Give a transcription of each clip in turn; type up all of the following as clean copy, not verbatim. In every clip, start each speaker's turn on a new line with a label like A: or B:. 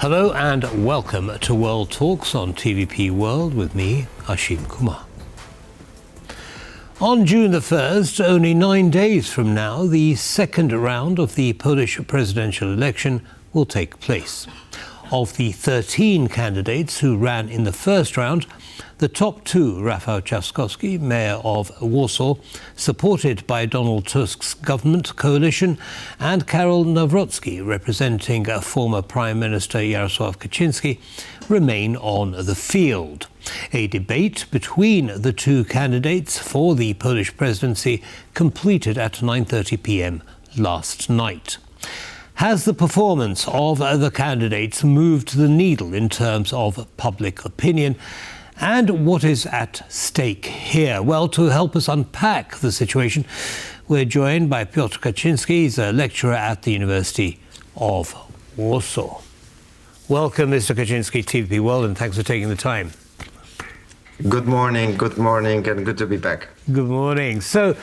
A: Hello and welcome to World Talks on TVP World with me, Ashim Kumar. On June the 1st, only 9 days from now, the second round of the Polish presidential election will take place. Of the 13 candidates who ran in the first round, the top two, Rafał Trzaskowski, mayor of Warsaw, supported by Donald Tusk's government coalition, and Karol Nawrocki, representing former Prime Minister Jarosław Kaczyński, remain on the field. A debate between the two candidates for the Polish presidency completed at 9:30 p.m. last night. Has the performance of the candidates moved the needle in terms of public opinion? And what is at stake here? Well, to help us unpack the situation, we're joined by Piotr Kaczyński. He's a lecturer at the University of Warsaw. Welcome, Mr. Kaczyński, TVP World, and thanks for taking the time.
B: Good morning, and good to be back.
A: Good morning. So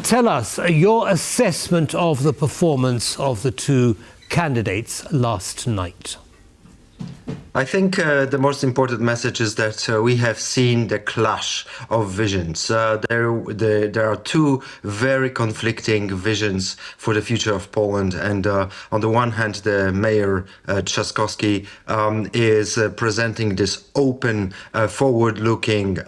A: tell us your assessment of the performance of the two candidates last night.
B: I think the most important message is that we have seen the clash of visions. There are two very conflicting visions for the future of Poland. And on the one hand, the mayor, Trzaskowski, is presenting this open, forward-looking,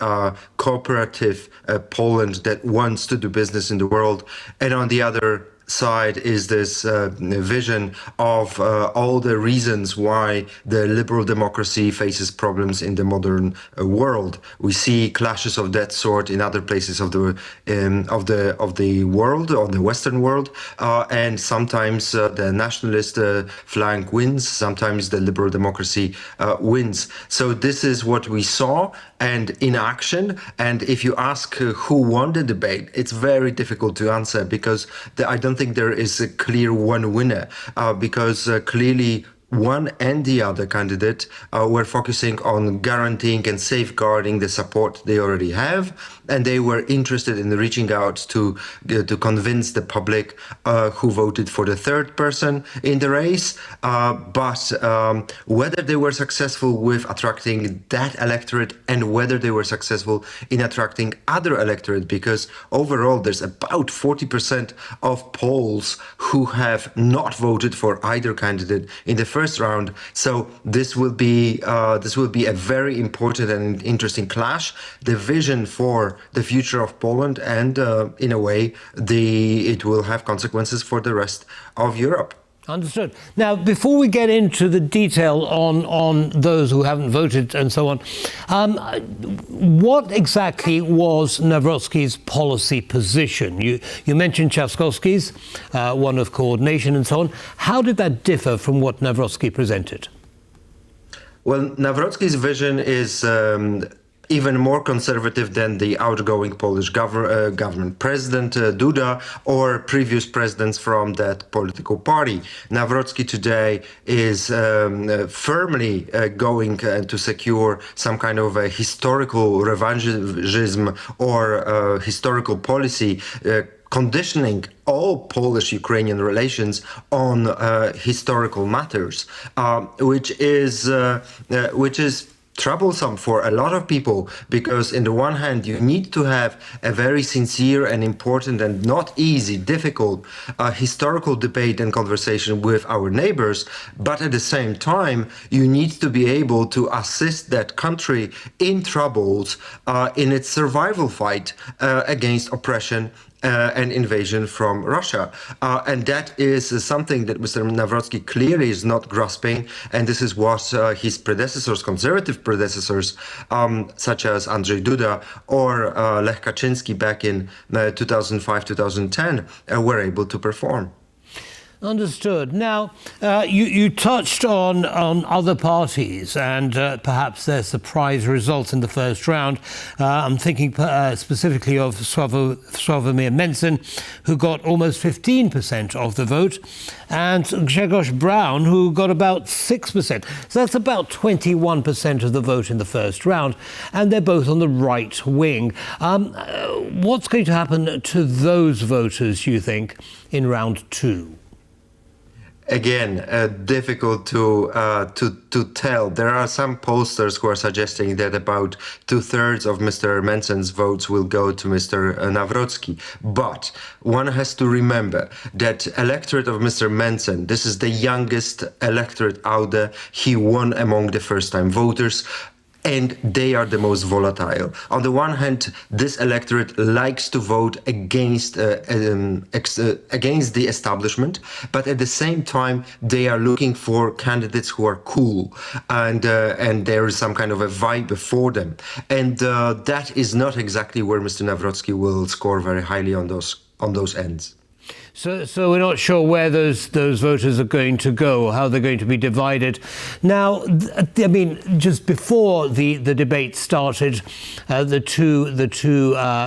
B: cooperative Poland that wants to do business in the world. And on the other side is this vision of all the reasons why the liberal democracy faces problems in the modern world. We see clashes of that sort in other places of the world, of the Western world, and sometimes the nationalist flank wins, sometimes the liberal democracy wins. So this is what we saw and in action. And if you ask who won the debate, it's very difficult to answer because I don't think there is a clear one winner because clearly one and the other candidate were focusing on guaranteeing and safeguarding the support they already have, and they were interested in reaching out to convince the public who voted for the third person in the race. But whether they were successful with attracting that electorate and whether they were successful in attracting other electorate, because overall there's about 40% of Poles who have not voted for either candidate in the first round. So this will be a very important and interesting clash. The vision for the future of Poland, and in a way, it will have consequences for the rest of Europe.
A: Understood. Now, before we get into the detail on those who haven't voted and so on, what exactly was Nawrocki's policy position? You mentioned Trzaskowski's, one of coordination and so on. How did that differ from what Nawrocki presented?
B: Well, Nawrocki's vision is even more conservative than the outgoing Polish government, President Duda, or previous presidents from that political party. Nawrocki today is firmly going to secure some kind of a historical revangism or historical policy conditioning all Polish-Ukrainian relations on historical matters, which is troublesome for a lot of people, because in the one hand you need to have a very sincere and important and not easy, difficult historical debate and conversation with our neighbors, but at the same time you need to be able to assist that country in troubles in its survival fight against oppression and invasion from Russia. And that is something that Mr. Nawrocki clearly is not grasping. And this is what his predecessors, conservative predecessors, such as Andrzej Duda or Lech Kaczyński back in 2005-2010, were able to perform.
A: Understood. Now, you touched on other parties and perhaps their surprise results in the first round. I'm thinking specifically of Sławomir Mencen, who got almost 15% of the vote, and Grzegorz Braun, who got about 6%. So that's about 21% of the vote in the first round, and they're both on the right wing. What's going to happen to those voters, you think, in round two?
B: Again, difficult to tell. There are some pollsters who are suggesting that about 2/3 of Mr. Menson's votes will go to Mr. Nawrocki. But one has to remember that electorate of Mr. Menson, this is the youngest electorate out there. He won among the first-time voters. And they are the most volatile. On the one hand, this electorate likes to vote against the establishment, but at the same time, they are looking for candidates who are cool, and there is some kind of a vibe for them. And that is not exactly where Mr. Nawrocki will score very highly on those ends.
A: So we're not sure where those voters are going to go, how they're going to be divided. Now, I mean, just before the debate started, the two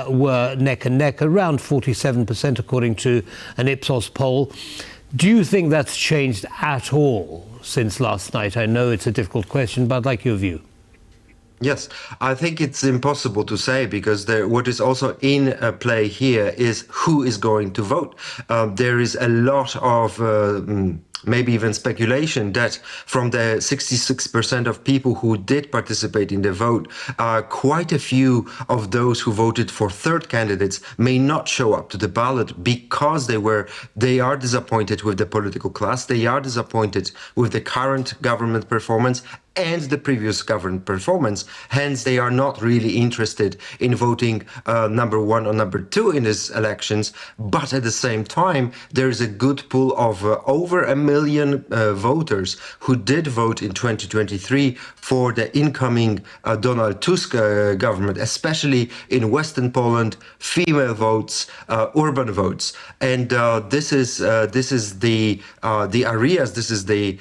A: were neck and neck, around 47% according to an Ipsos poll. Do you think that's changed at all since last night? I know it's a difficult question, but I'd like your view.
B: Yes, I think it's impossible to say because what is also in play here is who is going to vote. There is a lot of maybe even speculation that from the 66% of people who did participate in the vote, quite a few of those who voted for third candidates may not show up to the ballot because they are disappointed with the political class, they are disappointed with the current government performance and the previous government performance. Hence, they are not really interested in voting number one or number two in these elections. But at the same time, there is a good pool of over 1 million voters who did vote in 2023 for the incoming Donald Tusk government, especially in Western Poland, female votes, urban votes. And this is the areas, this is the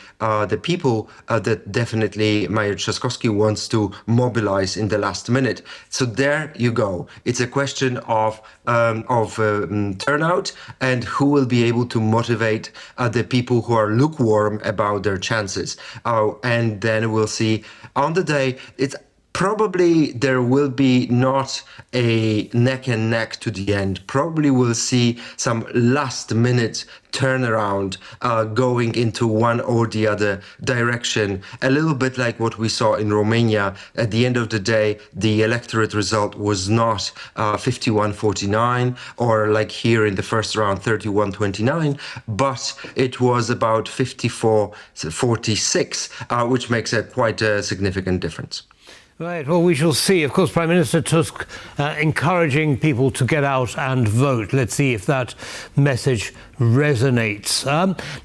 B: people that definitely Mayor Trzaskowski wants to mobilize in the last minute. So there you go. It's a question of turnout and who will be able to motivate the people who are lukewarm about their chances. And then we'll see on the day. It's probably there will be not a neck and neck to the end. Probably we'll see some last minute turnaround going into one or the other direction. A little bit like what we saw in Romania. At the end of the day, the electorate result was not 51-49 or like here in the first round 31-29, but it was about 54-46, which makes quite a significant difference.
A: Right, well, we shall see. Of course, Prime Minister Tusk encouraging people to get out and vote. Let's see if that message resonates.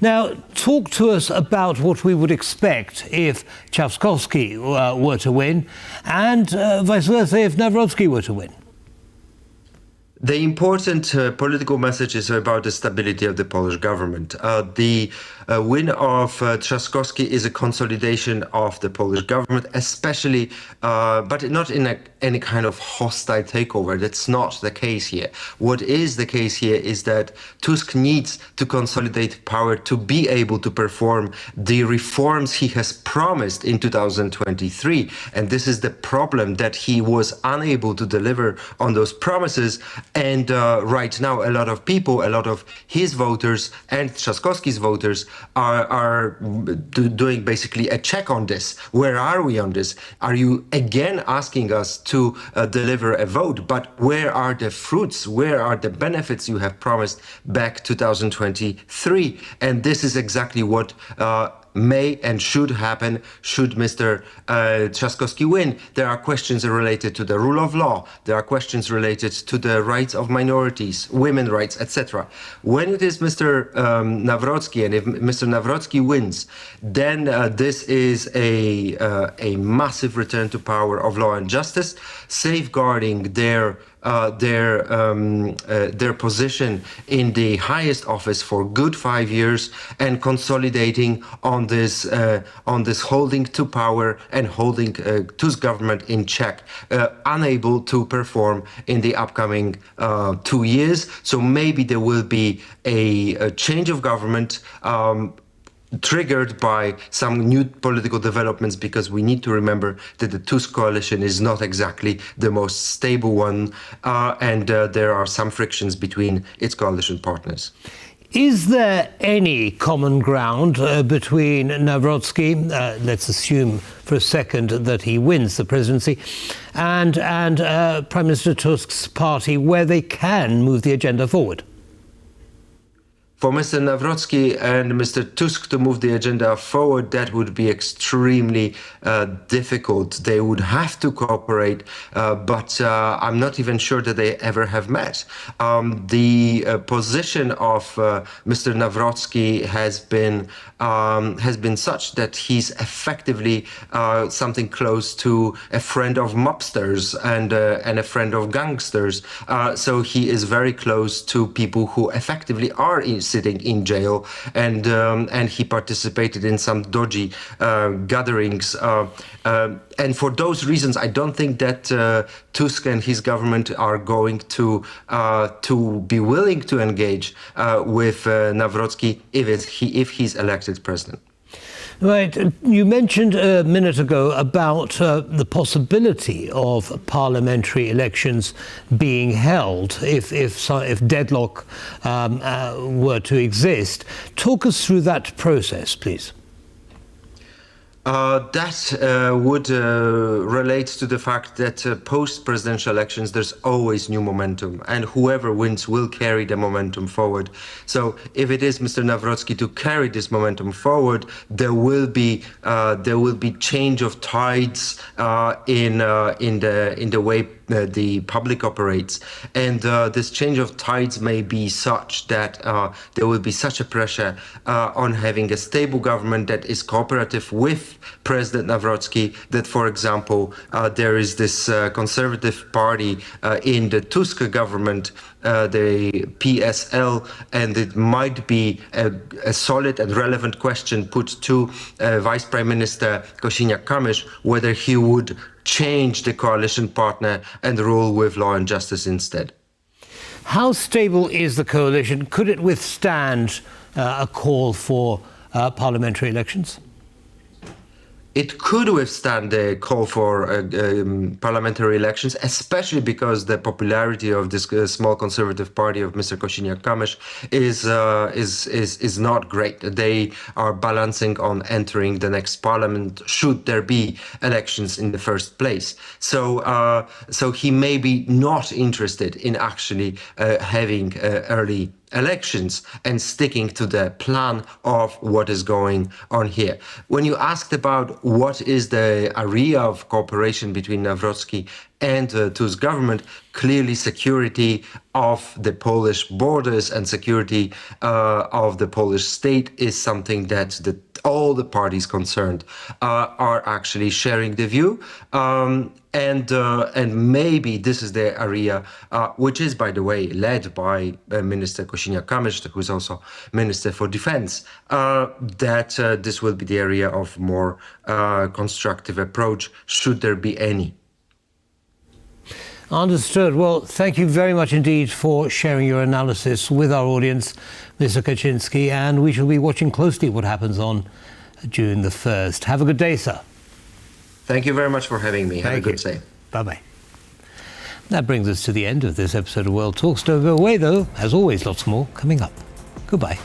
A: Now, talk to us about what we would expect if Trzaskowski were to win and vice versa if Nawrocki were to win.
B: The important political message is about the stability of the Polish government. The win of Trzaskowski is a consolidation of the Polish government, especially, but not in any kind of hostile takeover. That's not the case here. What is the case here is that Tusk needs to consolidate power to be able to perform the reforms he has promised in 2023. And this is the problem, that he was unable to deliver on those promises. And right now, a lot of people, a lot of his voters and Trzaskowski's voters are doing basically a check on this. Where are we on this? Are you again asking us to deliver a vote? But where are the fruits? Where are the benefits you have promised back 2023? And this is exactly what may and should happen should Mr. Trzaskowski win. There are questions related to the rule of law. There are questions related to the rights of minorities, women's rights, etc. When it is Mr. Nawrocki, and if Mr. Nawrocki wins, then this is a massive return to power of law and justice, safeguarding their position in the highest office for good 5 years and consolidating on this holding to power and holding Tusk government in check, unable to perform in the upcoming 2 years. So maybe there will be a change of government triggered by some new political developments, because we need to remember that the Tusk coalition is not exactly the most stable one, and there are some frictions between its coalition partners.
A: Is there any common ground between Nawrocki, let's assume for a second that he wins the presidency, and Prime Minister Tusk's party where they can move the agenda forward?
B: For Mr. Nawrocki and Mr. Tusk to move the agenda forward, that would be extremely difficult. They would have to cooperate, but I'm not even sure that they ever have met. The position of Mr. Nawrocki has been such that he's effectively something close to a friend of mobsters and a friend of gangsters. So he is very close to people who effectively are sitting in jail, and he participated in some dodgy gatherings. And for those reasons, I don't think that Tusk and his government are going to be willing to engage with Nawrocki if he's elected president.
A: Right. You mentioned a minute ago about the possibility of parliamentary elections being held if deadlock were to exist. Talk us through that process, please.
B: That would relate to the fact that post-presidential elections, there's always new momentum, and whoever wins will carry the momentum forward. So if it is Mr. Nawrocki to carry this momentum forward, there will be change of tides in the way the public operates, and this change of tides may be such that there will be such a pressure on having a stable government that is cooperative with President Nawrocki that, for example, there is this conservative party in the Tusk government, the PSL, and it might be a solid and relevant question put to Vice Prime Minister Kosiniak-Kamysz whether he would change the coalition partner and rule with law and justice instead.
A: How stable is the coalition? Could it withstand a call for parliamentary elections?
B: It could withstand the call for parliamentary elections, especially because the popularity of this small conservative party of Mr. Kosiniak-Kamysz is not great. They are balancing on entering the next parliament should there be elections in the first place. So he may be not interested in actually having early elections and sticking to the plan of what is going on here. When you asked about what is the area of cooperation between Nawrocki and Tusk government, clearly security of the Polish borders and security of the Polish state is something that all the parties concerned are actually sharing the view. And maybe this is the area, which is, by the way, led by Minister Kosiniak-Kamysz, who is also Minister for Defense, that this will be the area of more constructive approach, should there be any.
A: Understood. Well, thank you very much indeed for sharing your analysis with our audience, Mr. Kaczyński, and we shall be watching closely what happens on June the 1st. Have a good day, sir.
B: Thank you very much for having me. Have a good day.
A: Bye-bye. That brings us to the end of this episode of World Talks. Don't go away, though. As always, lots more coming up. Goodbye.